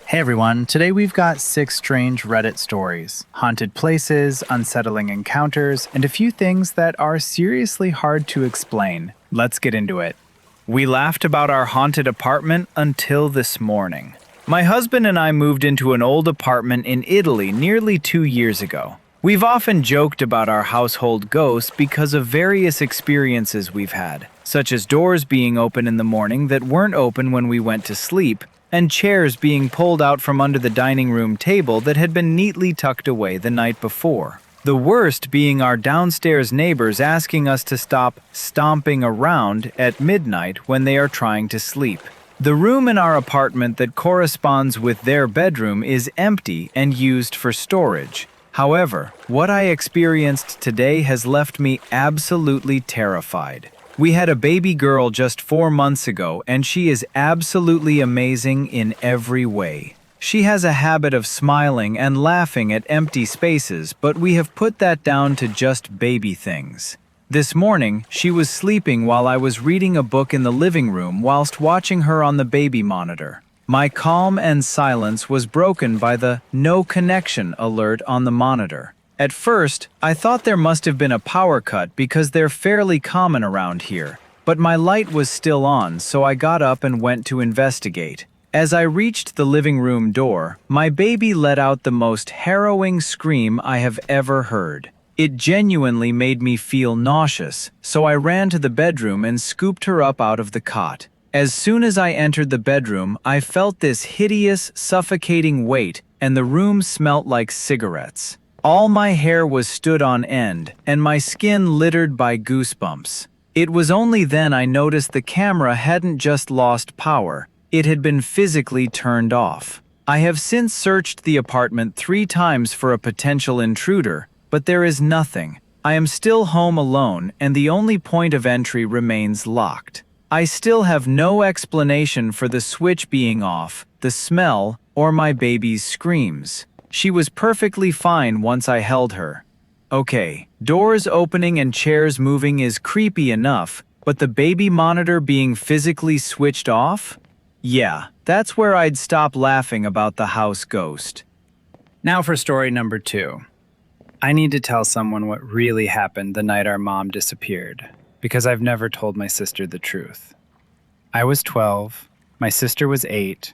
Hey everyone, today we've got 6 strange Reddit stories, haunted places, unsettling encounters, and a few things that are seriously hard to explain. Let's get into it. We laughed about our haunted apartment until this morning. My husband and I moved into an old apartment in Italy nearly 2 years ago. We've often joked about our household ghosts because of various experiences we've had, such as doors being open in the morning that weren't open when we went to sleep, and chairs being pulled out from under the dining room table that had been neatly tucked away the night before. The worst being our downstairs neighbors asking us to stop stomping around at midnight when they are trying to sleep. The room in our apartment that corresponds with their bedroom is empty and used for storage. However, what I experienced today has left me absolutely terrified. We had a baby girl just 4 months ago, and she is absolutely amazing in every way. She has a habit of smiling and laughing at empty spaces, but we have put that down to just baby things. This morning, she was sleeping while I was reading a book in the living room whilst watching her on the baby monitor. My calm and silence was broken by the "no connection" alert on the monitor. At first, I thought there must have been a power cut because they're fairly common around here, but my light was still on, so I got up and went to investigate. As I reached the living room door, my baby let out the most harrowing scream I have ever heard. It genuinely made me feel nauseous, so I ran to the bedroom and scooped her up out of the cot. As soon as I entered the bedroom, I felt this hideous, suffocating weight, and the room smelt like cigarettes. All my hair was stood on end, and my skin littered by goosebumps. It was only then I noticed the camera hadn't just lost power, it had been physically turned off. I have since searched the apartment 3 times for a potential intruder, but there is nothing. I am still home alone, and the only point of entry remains locked. I still have no explanation for the switch being off, the smell, or my baby's screams. She was perfectly fine once I held her. Okay, doors opening and chairs moving is creepy enough, but the baby monitor being physically switched off? Yeah, that's where I'd stop laughing about the house ghost. Now for story number 2. I need to tell someone what really happened the night our mom disappeared, because I've never told my sister the truth. I was 12, my sister was 8.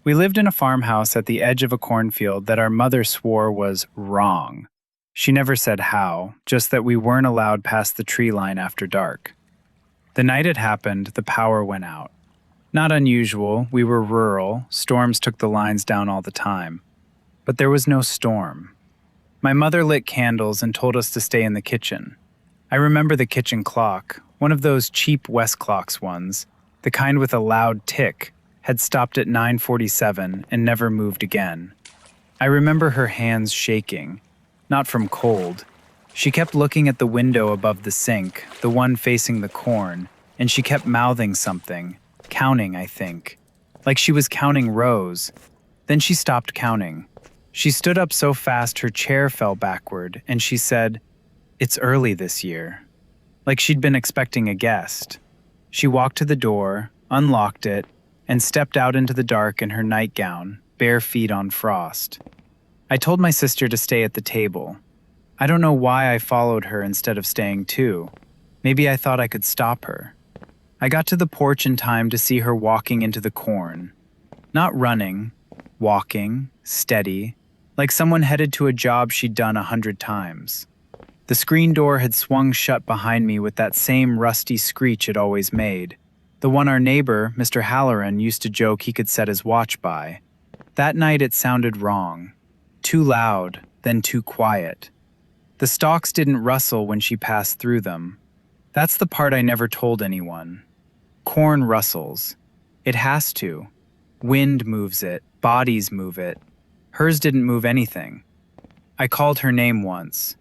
We lived in a farmhouse at the edge of a cornfield that our mother swore was wrong. She never said how, just that we weren't allowed past the tree line after dark. The night it happened, the power went out. Not unusual, we were rural, storms took the lines down all the time. But there was no storm. My mother lit candles and told us to stay in the kitchen. I remember the kitchen clock, one of those cheap Westclocks ones, the kind with a loud tick, had stopped at 9:47 and never moved again. I remember her hands shaking, not from cold. She kept looking at the window above the sink, the one facing the corn, and she kept mouthing something, counting, I think, like she was counting rows. Then she stopped counting. She stood up so fast her chair fell backward, and she said, "It's early this year," like she'd been expecting a guest. She walked to the door, unlocked it, and stepped out into the dark in her nightgown, bare feet on frost. I told my sister to stay at the table. I don't know why I followed her instead of staying too. Maybe I thought I could stop her. I got to the porch in time to see her walking into the corn. Not running, walking, steady, like someone headed to a job she'd done 100 times. The screen door had swung shut behind me with that same rusty screech it always made. The one our neighbor, Mr. Halloran, used to joke he could set his watch by. That night it sounded wrong. Too loud, then too quiet. The stalks didn't rustle when she passed through them. That's the part I never told anyone. Corn rustles. It has to. Wind moves it, bodies move it. Hers didn't move anything. I called her name once.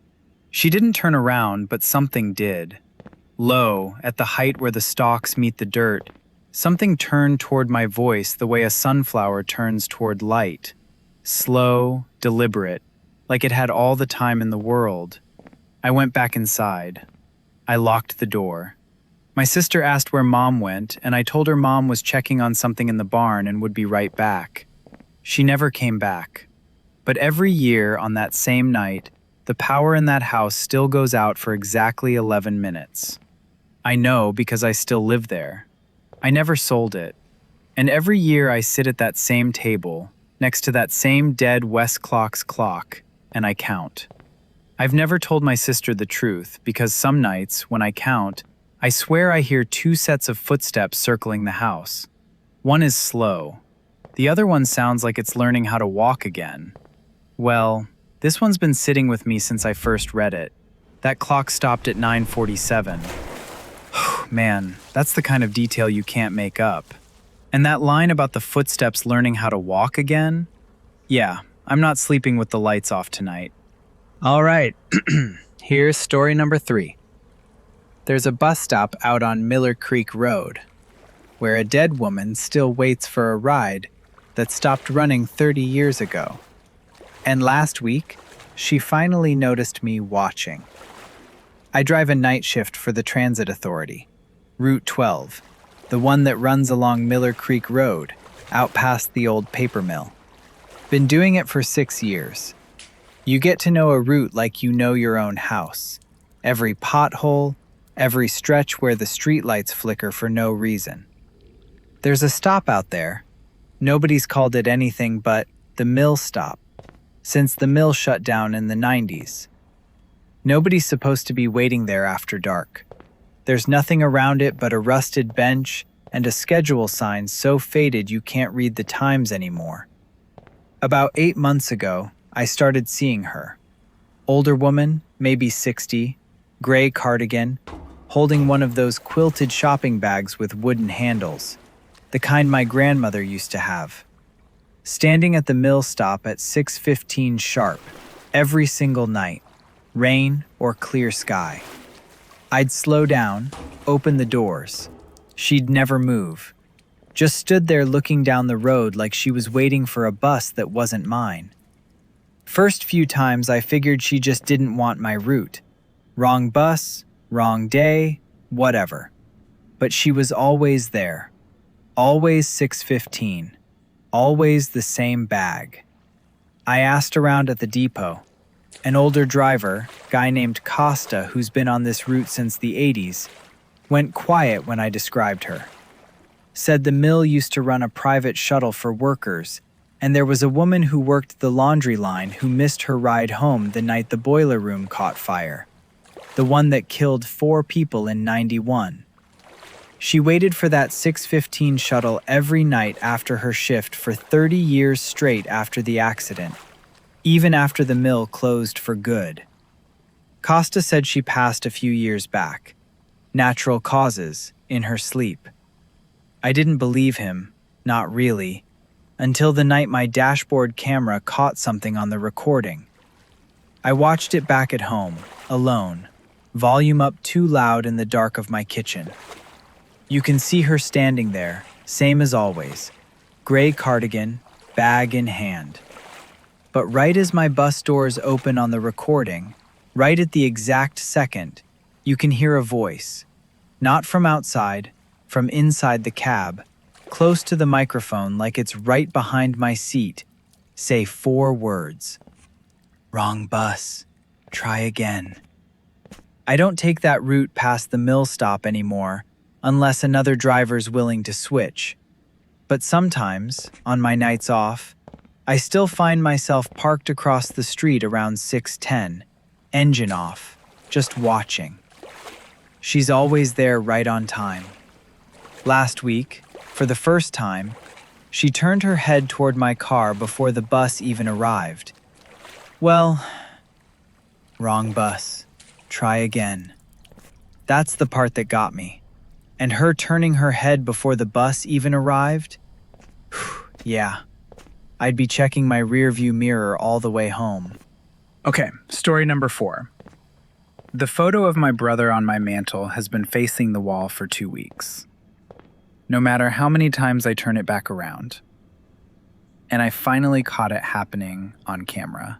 She didn't turn around, but something did. Low, at the height where the stalks meet the dirt, something turned toward my voice the way a sunflower turns toward light. Slow, deliberate, like it had all the time in the world. I went back inside. I locked the door. My sister asked where Mom went, and I told her Mom was checking on something in the barn and would be right back. She never came back. But every year on that same night, the power in that house still goes out for exactly 11 minutes. I know because I still live there. I never sold it. And every year I sit at that same table, next to that same dead West Clock's clock, and I count. I've never told my sister the truth because some nights, when I count, I swear I hear 2 sets of footsteps circling the house. One is slow. The other one sounds like it's learning how to walk again. Well, this one's been sitting with me since I first read it. That clock stopped at 9:47. Man, that's the kind of detail you can't make up. And that line about the footsteps learning how to walk again? Yeah, I'm not sleeping with the lights off tonight. All right, here's story number 3. There's a bus stop out on Miller Creek Road, where a dead woman still waits for a ride that stopped running 30 years ago. And last week, she finally noticed me watching. I drive a night shift for the Transit Authority, Route 12, the one that runs along Miller Creek Road, out past the old paper mill. Been doing it for 6 years. You get to know a route like you know your own house. Every pothole, every stretch where the streetlights flicker for no reason. There's a stop out there. Nobody's called it anything but the mill stop, since the mill shut down in the 90s. Nobody's supposed to be waiting there after dark. There's nothing around it but a rusted bench and a schedule sign so faded you can't read the times anymore. About 8 months ago, I started seeing her. Older woman, maybe 60, gray cardigan, holding one of those quilted shopping bags with wooden handles, the kind my grandmother used to have. Standing at the mill stop at 6:15 sharp, every single night, rain or clear sky. I'd slow down, open the doors. She'd never move. Just stood there looking down the road like she was waiting for a bus that wasn't mine. First few times I figured she just didn't want my route. Wrong bus, wrong day, whatever. But she was always there. Always 6:15. Always the same bag. I asked around at the depot. An older driver, guy named Costa, who's been on this route since the 80s, went quiet when I described her. Said the mill used to run a private shuttle for workers, and there was a woman who worked the laundry line who missed her ride home the night the boiler room caught fire. The one that killed 4 people in 91. She waited for that 6:15 shuttle every night after her shift for 30 years straight after the accident, even after the mill closed for good. Costa said she passed a few years back. Natural causes, in her sleep. I didn't believe him, not really, until the night my dashboard camera caught something on the recording. I watched it back at home, alone, volume up too loud in the dark of my kitchen. You can see her standing there, same as always, gray cardigan, bag in hand. But right as my bus doors open on the recording, right at the exact second, you can hear a voice. Not from outside, from inside the cab, close to the microphone like it's right behind my seat, say 4 words. Wrong bus. Try again. I don't take that route past the mill stop anymore, unless another driver's willing to switch. But sometimes, on my nights off, I still find myself parked across the street around 6:10, engine off, just watching. She's always there right on time. Last week, for the first time, she turned her head toward my car before the bus even arrived. Well, wrong bus. Try again. That's the part that got me. And her turning her head before the bus even arrived? Yeah, I'd be checking my rearview mirror all the way home. Okay, story number 4. The photo of my brother on my mantle has been facing the wall for 2 weeks. No matter how many times I turn it back around. And I finally caught it happening on camera.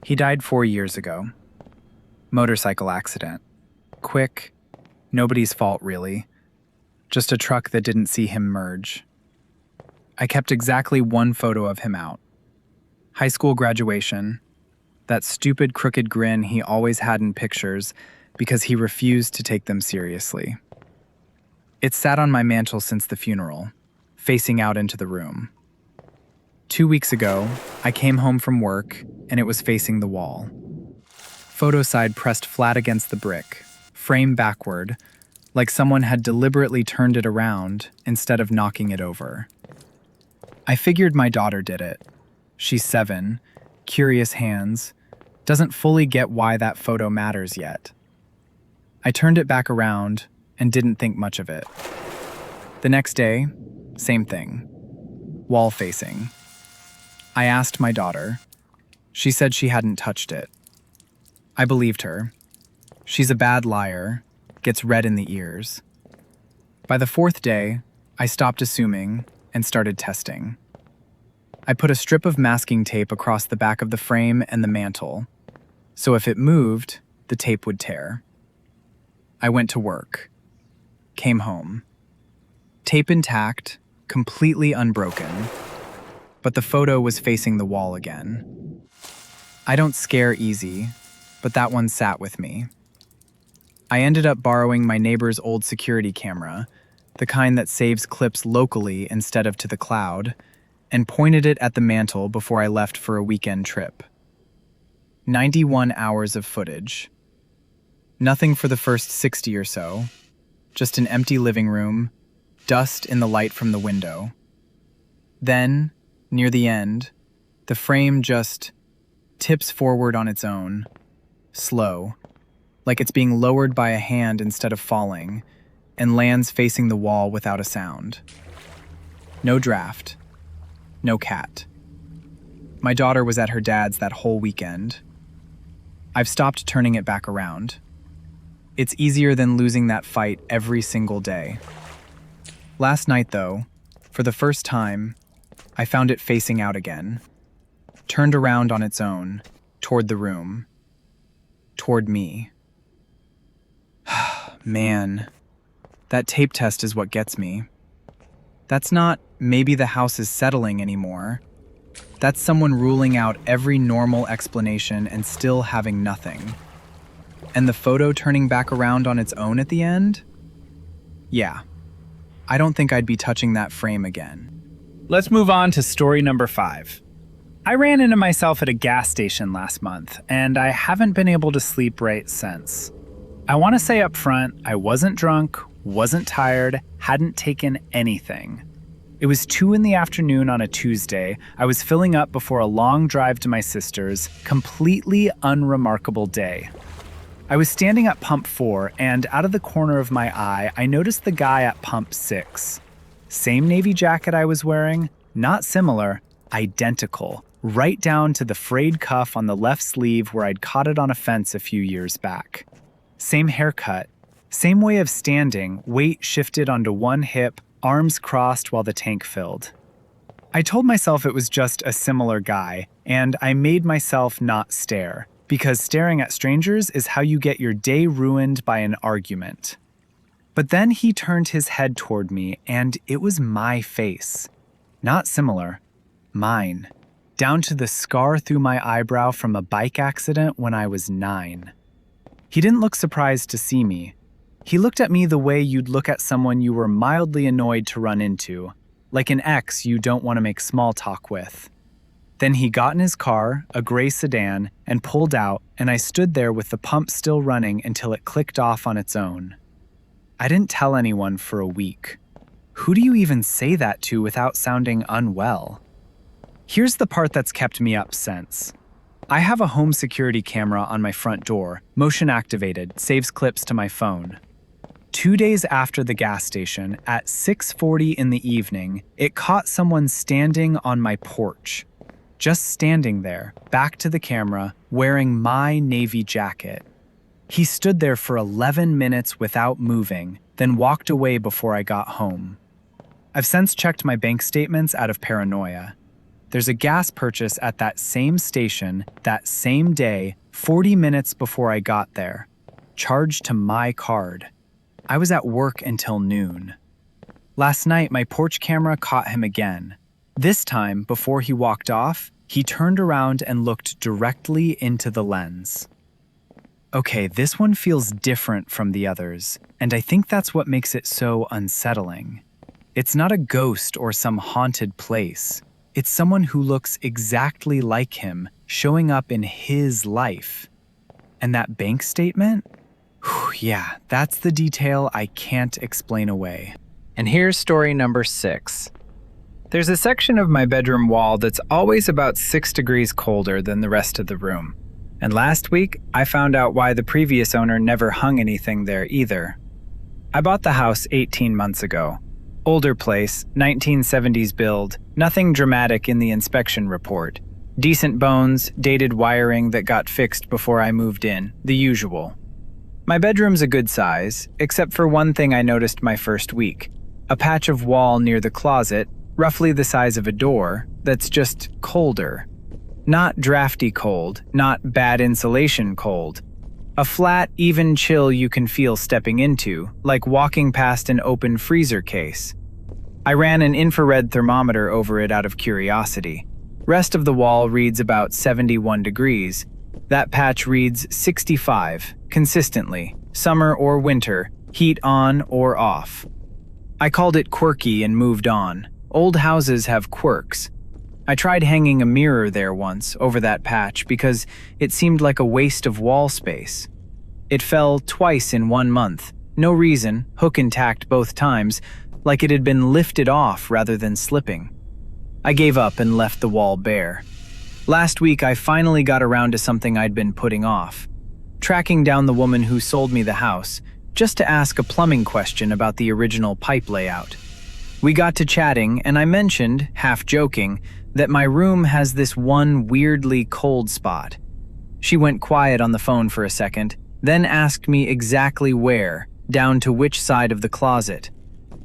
He died 4 years ago. Motorcycle accident. Quick. Nobody's fault, really. Just a truck that didn't see him merge. I kept exactly one photo of him out. High school graduation, that stupid crooked grin he always had in pictures because he refused to take them seriously. It sat on my mantle since the funeral, facing out into the room. 2 weeks ago, I came home from work and it was facing the wall. Photo side pressed flat against the brick, frame backward, like someone had deliberately turned it around instead of knocking it over. I figured my daughter did it. She's 7, curious hands, doesn't fully get why that photo matters yet. I turned it back around and didn't think much of it. The next day, same thing. Wall facing. I asked my daughter. She said she hadn't touched it. I believed her. She's a bad liar, gets red in the ears. By the 4th day, I stopped assuming and started testing. I put a strip of masking tape across the back of the frame and the mantle, so if it moved, the tape would tear. I went to work. Came home. Tape intact, completely unbroken, but the photo was facing the wall again. I don't scare easy, but that one sat with me. I ended up borrowing my neighbor's old security camera, the kind that saves clips locally instead of to the cloud, and pointed it at the mantle before I left for a weekend trip. 91 hours of footage. Nothing for the first 60 or so, just an empty living room, dust in the light from the window. Then, near the end, the frame just tips forward on its own, slow, like it's being lowered by a hand instead of falling, and lands facing the wall without a sound. No draft. No cat. My daughter was at her dad's that whole weekend. I've stopped turning it back around. It's easier than losing that fight every single day. Last night, though, for the first time, I found it facing out again. Turned around on its own, toward the room. Toward me. Man, that tape test is what gets me. That's not maybe the house is settling anymore. That's someone ruling out every normal explanation and still having nothing. And the photo turning back around on its own at the end? Yeah. I don't think I'd be touching that frame again. Let's move on to story number 5. I ran into myself at a gas station last month, and I haven't been able to sleep right since. I want to say up front, I wasn't drunk, wasn't tired, hadn't taken anything. It was 2 in the afternoon on a Tuesday. I was filling up before a long drive to my sister's, completely unremarkable day. I was standing at pump 4, and out of the corner of my eye, I noticed the guy at pump 6. Same navy jacket I was wearing, not similar, identical, right down to the frayed cuff on the left sleeve where I'd caught it on a fence a few years back. Same haircut, same way of standing, weight shifted onto one hip, arms crossed while the tank filled. I told myself it was just a similar guy, and I made myself not stare, because staring at strangers is how you get your day ruined by an argument. But then he turned his head toward me, and it was my face. Not similar. Mine. Down to the scar through my eyebrow from a bike accident when I was 9. He didn't look surprised to see me. He looked at me the way you'd look at someone you were mildly annoyed to run into, like an ex you don't want to make small talk with. Then he got in his car, a gray sedan, and pulled out, and I stood there with the pump still running until it clicked off on its own. I didn't tell anyone for a week. Who do you even say that to without sounding unwell? Here's the part that's kept me up since. I have a home security camera on my front door, motion activated, saves clips to my phone. 2 days after the gas station, at 6:40 in the evening, it caught someone standing on my porch. Just standing there, back to the camera, wearing my navy jacket. He stood there for 11 minutes without moving, then walked away before I got home. I've since checked my bank statements out of paranoia. There's a gas purchase at that same station, that same day, 40 minutes before I got there, charged to my card. I was at work until noon. Last night, my porch camera caught him again, This time, before he walked off, he turned around and looked directly into the lens. Okay, this one feels different from the others, and I think that's what makes it so unsettling. It's not a ghost or some haunted place. It's someone who looks exactly like him, showing up in his life. And that bank statement? Whew, yeah, that's the detail I can't explain away. And here's story number 6. There's a section of my bedroom wall that's always about 6 degrees colder than the rest of the room. And last week, I found out why the previous owner never hung anything there either. I bought the house 18 months ago. Older place, 1970s build, nothing dramatic in the inspection report. Decent bones, dated wiring that got fixed before I moved in, the usual. My bedroom's a good size, except for one thing I noticed my first week. A patch of wall near the closet, roughly the size of a door, that's just colder. Not drafty cold, not bad insulation cold. A flat, even chill you can feel stepping into, like walking past an open freezer case. I ran an infrared thermometer over it out of curiosity. Rest of the wall reads about 71 degrees. That patch reads 65, consistently, summer or winter, heat on or off. I called it quirky and moved on. Old houses have quirks. I tried hanging a mirror there once, over that patch, because it seemed like a waste of wall space. It fell twice in 1 month. No reason, hook intact both times, like it had been lifted off rather than slipping. I gave up and left the wall bare. Last week, I finally got around to something I'd been putting off. Tracking down the woman who sold me the house, just to ask a plumbing question about the original pipe layout. We got to chatting, and I mentioned, half joking, that my room has this one weirdly cold spot. She went quiet on the phone for a second, then asked me exactly where, down to which side of the closet.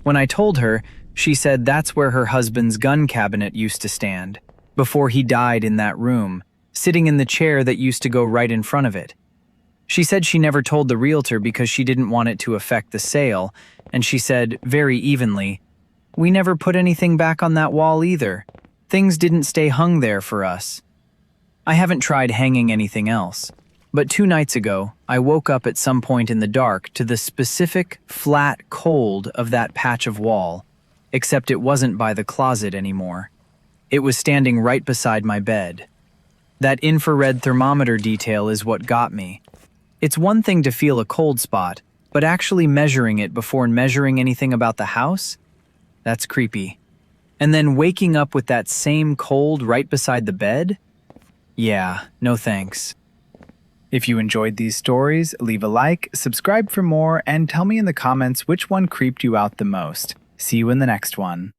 When I told her, she said that's where her husband's gun cabinet used to stand, before he died in that room, sitting in the chair that used to go right in front of it. She said she never told the realtor because she didn't want it to affect the sale, and she said, very evenly, "We never put anything back on that wall either. Things didn't stay hung there for us." I haven't tried hanging anything else, but 2 nights ago, I woke up at some point in the dark to the specific, flat cold of that patch of wall, except it wasn't by the closet anymore. It was standing right beside my bed. That infrared thermometer detail is what got me. It's one thing to feel a cold spot, but actually measuring it before measuring anything about the house? That's creepy. And then waking up with that same cold right beside the bed? Yeah, no thanks. If you enjoyed these stories, leave a like, subscribe for more, and tell me in the comments which one creeped you out the most. See you in the next one.